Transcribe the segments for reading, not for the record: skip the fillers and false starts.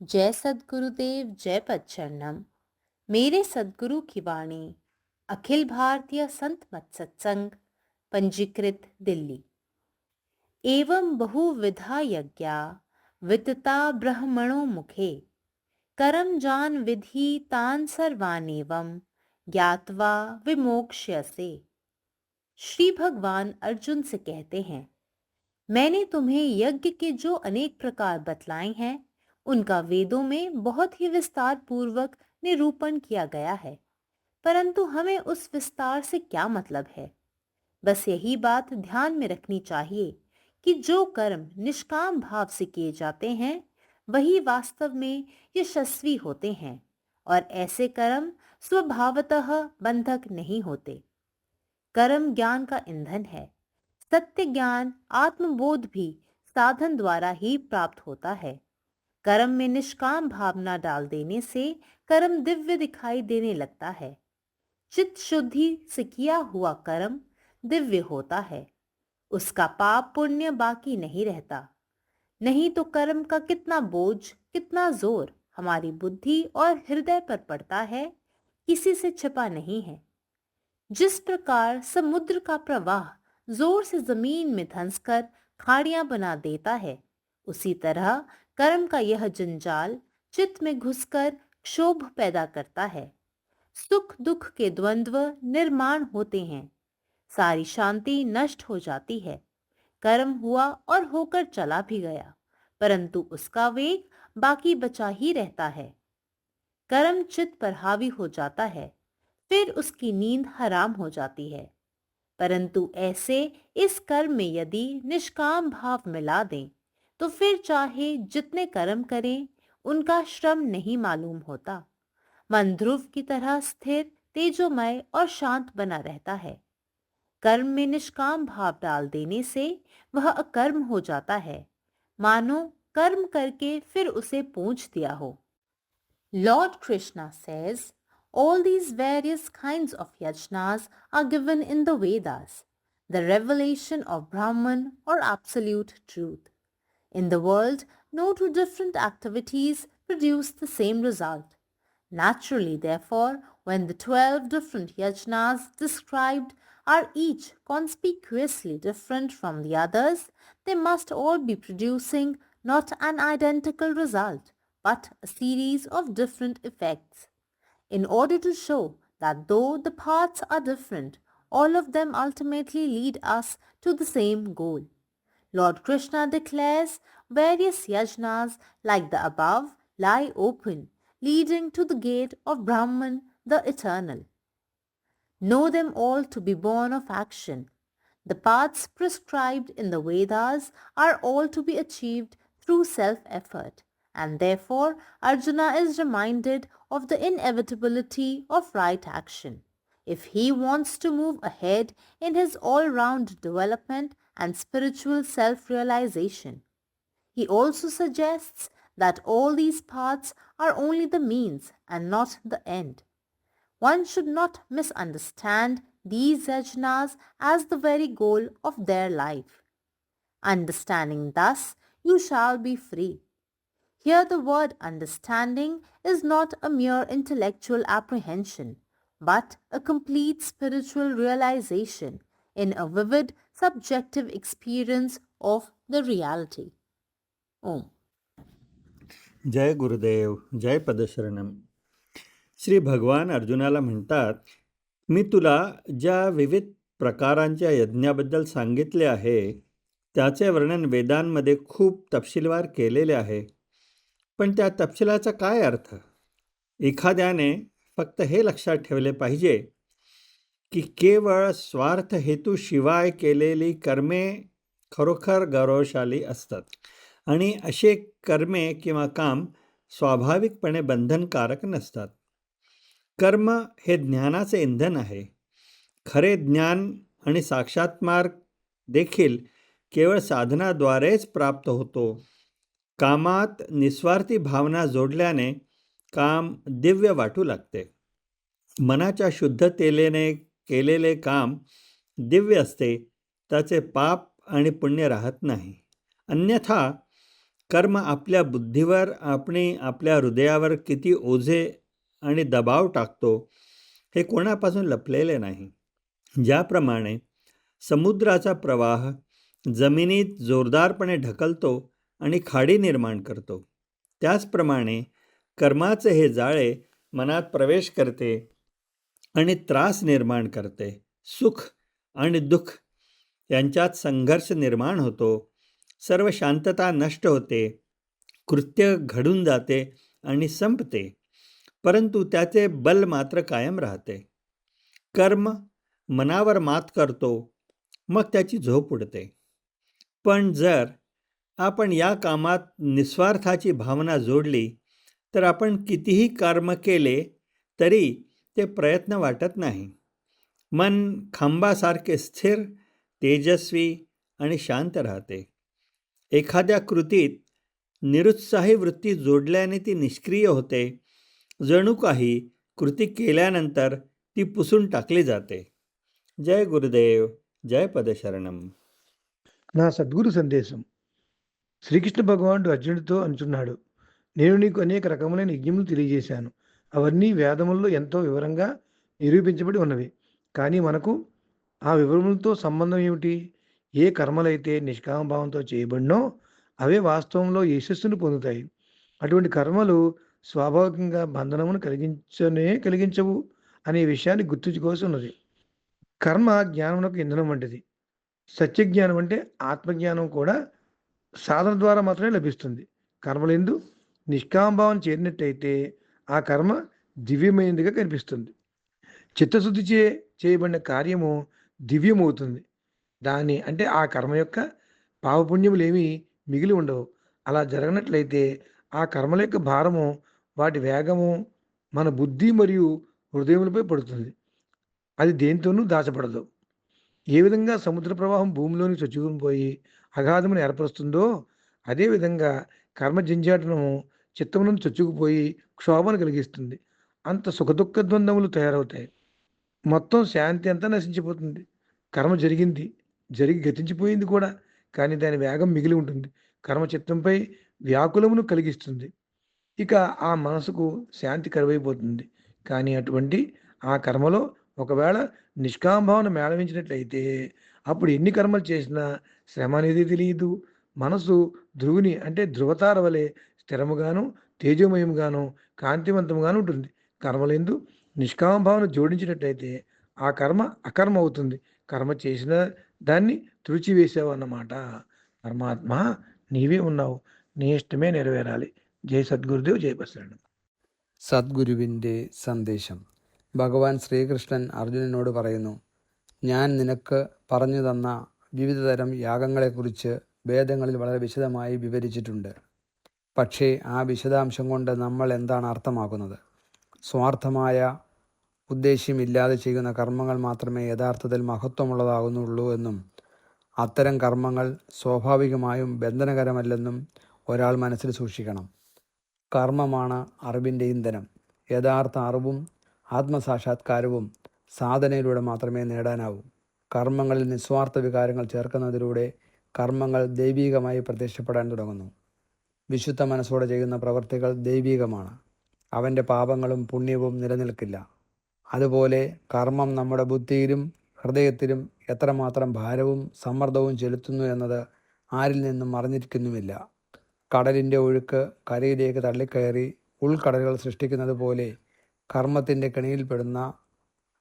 जय सद्गुरुदेव, जय पच्चरणम। मेरे सद्गुरु की वाणी अखिल भारतीय संत मत सत्संग, पंजीकृत दिल्ली। एवं बहुविधा यज्ञा वितता ब्रह्मणो मुखे, करम जान विधि तान सर्वानेवम ज्ञात्वा विमोक्ष्यसे। श्री भगवान अर्जुन से कहते हैं, मैंने तुम्हें यज्ञ के जो अनेक प्रकार बतलाए हैं, उनका वेदों में बहुत ही विस्तार पूर्वक निरूपण किया गया है। परंतु हमें उस विस्तार से क्या मतलब है? बस यही बात ध्यान में रखनी चाहिए कि जो कर्म निष्काम भाव से किए जाते हैं, वही वास्तव में यशस्वी होते हैं, और ऐसे कर्म स्वभावतः बंधक नहीं होते। कर्म ज्ञान का ईंधन है। सत्य ज्ञान, आत्मबोध भी साधन द्वारा ही प्राप्त होता है। कर्म में निष्काम भावना डाल देने से कर्म दिव्य दिखाई देने लगता है। चित्त शुद्धि से किया हुआ कर्म दिव्य होता है। उसका पाप पुण्य बाकी नहीं रहता। नहीं तो कर्म का कितना बोझ, कितना जोर हमारी बुद्धि और हृदय पर पड़ता है, किसी से छिपा नहीं है। जिस प्रकार समुद्र का प्रवाह जोर से जमीन में धंसकर खाड़ियां बना देता है, उसी तरह कर्म का यह जंजाल चित्त में घुसकर क्षोभ पैदा करता है। सुख दुख के द्वंद्व निर्माण होते हैं। सारी शांति नष्ट हो जाती है। कर्म हुआ और होकर चला भी गया, परंतु उसका वेग बाकी बचा ही रहता है। कर्म चित्त पर हावी हो जाता है, फिर उसकी नींद हराम हो जाती है। परंतु ऐसे इस कर्म में यदि निष्काम भाव मिला दें, तो फिर चाहे जितने कर्म करें, उनका श्रम नहीं मालूम होता। मन ध्रुव की तरह स्थिर, तेजोमय और शांत बना रहता है। कर्म में निष्काम भाव डाल देने से वह अकर्म हो जाता है, मानो कर्म करके फिर उसे पूछ दिया हो। Lord Krishna says, all these various kinds of yajnas are given in the Vedas, the revelation of Brahman or absolute truth. In the world, no two different activities produce the same result. Naturally, therefore, when the 12 different yajnas described are each conspicuously different from the others, they must all be producing not an identical result, but a series of different effects. In order to show that though the paths are different, all of them ultimately lead us to the same goal. Lord Krishna declares various yajnas like the above lie open, leading to the gate of Brahman, the eternal. Know them all to be born of action. The paths prescribed in the Vedas are all to be achieved through self-effort, and therefore Arjuna is reminded of the inevitability of right action if he wants to move ahead in his all-round development and spiritual self-realization. He also suggests that all these paths are only the means and not the end. One should not misunderstand these yajnas as the very goal of their life. Understanding thus, you shall be free. Here the word understanding is not a mere intellectual apprehension, but a complete spiritual realization in a vivid subjective experience of the reality. Om. जय गुरुदेव, जय पदशरणम. श्री भगवान अर्जुनाला म्हणतात, मी तुला ज्या विविध प्रकारांच्या यज्ञाबद्दल सांगितले आहे, त्याचे वर्णन वेदांमध्ये खूप तपशीलवार केलेले आहे. पण त्या तपशिलाचा काय अर्थ? एखाद्याने फक्त हे लक्षात ठेवले पाहिजे की केवळ स्वार्थ हेतूशिवाय केलेली कर्मे खरोखर गौरवशाली असतात, आणि असे कर्मे किंवा काम स्वाभाविकपणे बंधनकारक नसतात. कर्म हे ज्ञानाचे इंधन आहे. खरे ज्ञान आणि साक्षात्कार देखील केवळ साधनाद्वारेच प्राप्त होतो. कामात निस्वार्थी भावना जोडल्याने काम दिव्य वाटू लागते. मनाच्या शुद्धतेने केलेले काम दिव्य असते, त्याचे पाप आणि पुण्य राहत नाही. अन्यथा कर्म आपल्या बुद्धीवर आणि आपल्या हृदयावर किती ओझे आणि दबाव टाकतो हे कोणापासून लपलेले नाही. ज्याप्रमाणे समुद्राचा प्रवाह जमिनीत जोरदारपणे ढकलतो आणि खाडी निर्माण करतो, त्याचप्रमाणे कर्माचे हे जाळे मनात प्रवेश करते आणि त्रास निर्माण करते. सुख आणि दुःख यांच्यात संघर्ष निर्माण होतो. सर्व शांतता नष्ट होते. कृत्य घडून जाते आणि संपते, परंतु त्याचे बल मात्र कायम राहते. कर्म मनावर मात करतो, मग त्याची झोप उडते. पण जर आपण या कामात निस्वार्थाची भावना जोडली तर आपण कितीही कर्म केले तरी ते प्रयत्न वाटत नाही. मन खांबासारखे स्थिर, तेजस्वी आणि शांत राहते. एखाद्या कृतीत निरुत्साही वृत्ती जोडल्याने ती निष्क्रिय होते. जणू काही कृती केल्यानंतर ती पुसून टाकली जाते. जय गुरुदेव, जय पदशरणम. నా సద్గురు సందేశం. శ్రీకృష్ణ భగవానుడు అర్జునుడితో అంటున్నాడు, నేను నీకు అనేక రకములైన యజ్ఞములు తెలియజేశాను. అవన్నీ వేదముల్లో ఎంతో వివరంగా నిరూపించబడి ఉన్నవి. కానీ మనకు ఆ వివరములతో సంబంధం ఏమిటి? ఏ కర్మలైతే నిష్కామభావంతో చేయబడినో అవే వాస్తవంలో యశస్సును పొందుతాయి. అటువంటి కర్మలు స్వాభావికంగా బంధనమును కలిగించవు అనే విషయాన్ని గుర్తుంచుకోవాల్సి ఉన్నది. కర్మ జ్ఞానమునకు ఇంధనం వంటిది. సత్యజ్ఞానం అంటే ఆత్మజ్ఞానం కూడా సాధన ద్వారా మాత్రమే లభిస్తుంది. కర్మలందు నిష్కామభావం చేరినట్టయితే ఆ కర్మ దివ్యమైనదిగా కనిపిస్తుంది. చిత్తశుద్ధి చేయబడిన కార్యము దివ్యమవుతుంది. దాని అంటే ఆ కర్మ యొక్క పాపపుణ్యములేమీ మిగిలి ఉండవు. అలా జరగనట్లయితే ఆ కర్మల యొక్క భారము, వాటి వేగము మన బుద్ధి మరియు హృదయములపై పడుతుంది. అది దేనితోనూ దాచబడదు. ఏ విధంగా సముద్ర ప్రవాహం భూమిలోని చొచ్చుకుని పోయి అగాధమును ఏర్పరుస్తుందో అదేవిధంగా కర్మ జంజాటనము చిత్తములను చొచ్చుకుపోయి క్షోభను కలిగిస్తుంది. అంత సుఖదుఖ ద్వంద్వములు తయారవుతాయి. మొత్తం శాంతి అంతా నశించిపోతుంది. కర్మ జరిగి గతించిపోయింది కూడా, కానీ దాని వేగం మిగిలి ఉంటుంది. కర్మ చిత్తంపై వ్యాకులమును కలిగిస్తుంది. ఇక ఆ మనసుకు శాంతి కరువైపోతుంది. కానీ అటువంటి ఆ కర్మలో ఒకవేళ నిష్కామభావన మేళవించినట్లయితే అప్పుడు ఎన్ని కర్మలు చేసినా శ్రమ అనేది తెలియదు. మనసు ధ్రువుని అంటే ధృవతార వలె స్థిరముగాను, తేజోమయముగాను, కాంతివంతముగాను ఉంటుంది. కర్మలందు నిష్కామభావన జోడించినట్లయితే ఆ కర్మ అకర్మ అవుతుంది. కర్మ చేసిన దాన్ని తుడిచివేసావు అన్నమాట. పరమాత్మ నీవే ఉన్నావు, నీ ఇష్టమే నెరవేరాలి. జై సద్గురుదేవ్, జై బసవಣ್ಣ. സദ്ഗുരുവിൻ്റെ സന്ദേശം. ഭഗവാൻ ശ്രീകൃഷ്ണൻ അർജുനനോട് പറയുന്നു, ഞാൻ നിനക്ക് പറഞ്ഞു തന്ന വിവിധതരം യാഗങ്ങളെക്കുറിച്ച് വേദങ്ങളിൽ വളരെ വിശദമായി വിവരിച്ചിട്ടുണ്ട്. പക്ഷേ ആ വിശദാംശം കൊണ്ട് നമ്മൾ എന്താണ് അർത്ഥമാക്കുന്നത്? സ്വാർത്ഥമായ ഉദ്ദേശ്യമില്ലാതെ ചെയ്യുന്ന കർമ്മങ്ങൾ മാത്രമേ യഥാർത്ഥത്തിൽ മഹത്വമുള്ളതാകുന്നുള്ളൂ എന്നും അത്തരം കർമ്മങ്ങൾ സ്വാഭാവികമായും ബന്ധനകരമല്ലെന്നും ഒരാൾ മനസ്സിൽ സൂക്ഷിക്കണം. കർമ്മമാണ് അറിവിൻ്റെ ഇന്ധനം. യഥാർത്ഥ അറിവും ആത്മസാക്ഷാത്കാരവും സാധനയിലൂടെ മാത്രമേ നേടാനാവൂ. കർമ്മങ്ങളിൽ നിസ്വാർത്ഥ വികാരങ്ങൾ ചേർക്കുന്നതിലൂടെ കർമ്മങ്ങൾ ദൈവികമായി പ്രത്യക്ഷപ്പെടാൻ തുടങ്ങുന്നു. വിശുദ്ധ മനസ്സോടെ ചെയ്യുന്ന പ്രവൃത്തികൾ ദൈവികമാണ്. അവൻ്റെ പാപങ്ങളും പുണ്യവും നിലനിൽക്കില്ല. അതുപോലെ കർമ്മം നമ്മുടെ ബുദ്ധിയിലും ഹൃദയത്തിലും എത്രമാത്രം ഭാരവും സമ്മർദ്ദവും ചെലുത്തുന്നു എന്നത് ആരിൽ നിന്നും അറിഞ്ഞിരിക്കുന്നുമില്ല. കടലിൻ്റെ ഒഴുക്ക് കരയിലേക്ക് തള്ളിക്കയറി ഉൾക്കടലുകൾ സൃഷ്ടിക്കുന്നത് പോലെ കർമ്മത്തിൻ്റെ കെണിയിൽപ്പെടുന്ന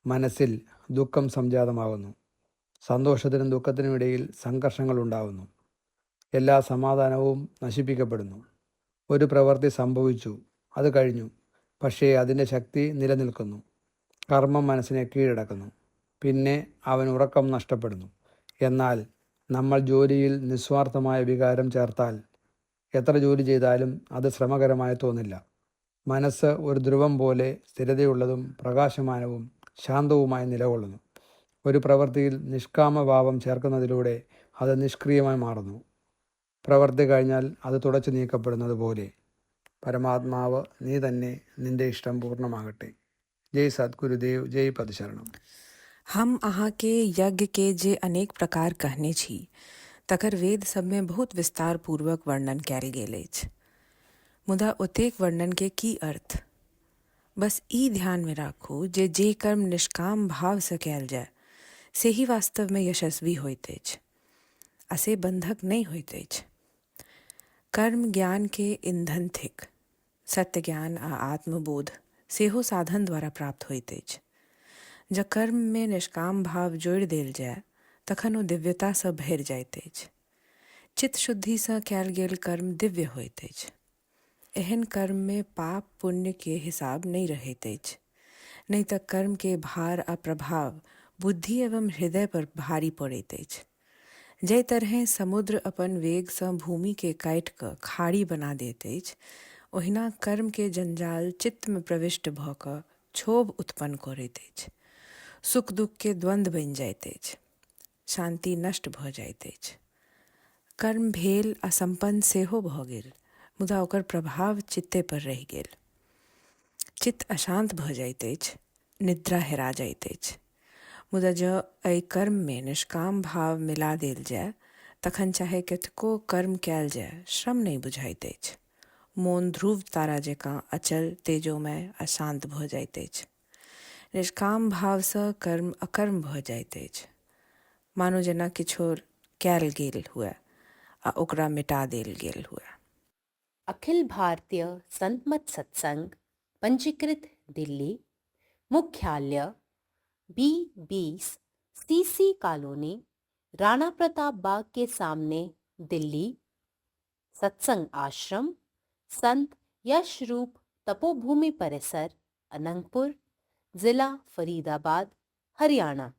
മനസ്സിൽ ദുഃഖം സംജാതമാകുന്നു. സന്തോഷത്തിനും ദുഃഖത്തിനും ഇടയിൽ സംഘർഷങ്ങൾ ഉണ്ടാകുന്നു. എല്ലാ സമാധാനവും നശിപ്പിക്കപ്പെടുന്നു. ഒരു പ്രവൃത്തി സംഭവിച്ചു, അത് കഴിഞ്ഞു, പക്ഷേ അതിൻ്റെ ശക്തി നിലനിൽക്കുന്നു. കർമ്മം മനസ്സിനെ കീഴടക്കുന്നു. പിന്നെ അവൻ ഉറക്കം നഷ്ടപ്പെടുന്നു. എന്നാൽ നമ്മൾ ജോലിയിൽ നിസ്വാർത്ഥമായ വികാരം ചേർത്താൽ എത്ര ജോലി ചെയ്താലും അത് ശ്രമകരമായി തോന്നില്ല. മനസ്സ് ഒരു ധ്രുവം പോലെ സ്ഥിരതയുള്ളതും പ്രകാശമാനവും ശാന്തവുമായി നിലകൊള്ളുന്നു. ഒരു പ്രവൃത്തിയിൽ നിഷ്കാമഭാവം ചേർക്കുന്നതിലൂടെ അത് നിഷ്ക്രിയമായി മാറുന്നു. പ്രവൃത്തി കഴിഞ്ഞാൽ അത് തുടച്ചു നീക്കപ്പെടുന്നത് പോലെ. പരമാത്മാവ് നീ തന്നെ, നിന്റെ ഇഷ്ടം പൂർണ്ണമാകട്ടെ. ജയ് സദ്ഗുരുദേവ്, ജയ് പദശരണം. हम अहाँ के यज्ञ के जे अनेक प्रकार कहने छी, तकर वेद सब में बहुत विस्तार पूर्वक वर्णन कयल गेल अछि। मुदा ओतेक वर्णन के की अर्थ? बस ई ध्यान में राखू जे कर्म निष्काम भाव से कयल जाय से ही वास्तव में यशस्वी होइत अछि, आ से बंधक नहीं होइत अछि। कर्म ज्ञान के ईंधन थिक। सत्य ज्ञान आ आत्मबोध सेहो साधन द्वारा प्राप्त होइत अछि। जब कर्म में निष्काम भाव जोड़ि देल जाय तखन ओ दिव्यता सँ भरि जाइत अछि। चित्त शुद्धि सँ कयल गेल कर्म दिव्य होइत अछि। एहन कर्म में पाप पुण्य के हिसाब नहीं रहैत अछि, नहीं तऽ कर्म के भार आ प्रभाव बुद्धि एवं हृदय पर भारी पड़ैत अछि। जै तरहें समुद्र अपन वेग सँ भूमि के काटि कऽ खाड़ी बना दैत अछि, ओहिना कर्म के जंजाल चित्त में प्रविष्ट भऽ कऽ क्षोभ उत्पन्न करैत अछि। सुख दुख के द्वंद्व बनि जाइत अछि, शांति नष्ट भऽ जाइत अछि। कर्म भेल आ संपन्न सेहो भऽ गेल, मुदा ओकर प्रभाव चित्ते पर रहि गेल। चित्त अशांत भऽ जाइत अछि, निद्रा हेरा जाइत अछि। मुदा जँ एहि कर्म में निष्काम भाव मिला देल जाय तखन चाहे कतको कर्म कयल जाय श्रम नहीं बुझाइत अछि। मोन ध्रुव तारा जकाँ अचल तेजोमय आ शांत भऽ जाइत अछि। निष्काम भाव सँ कर्म अकर्म भऽ जाइत अछि, मानो जेना किछो कयल गेल हुए आ ओकरा मिटा देल गेल हुए। अखिल भारतीय संत मत सत्संग पंजीकृत दिल्ली, मुख्यालय B20 CC colony, Rana Pratap Bagh के सामने, दिल्ली। सत्संग आश्रम संत यशरूप तपोभूमि परिसर, अनंगपुर, जिला फरीदाबाद, हरियाणा।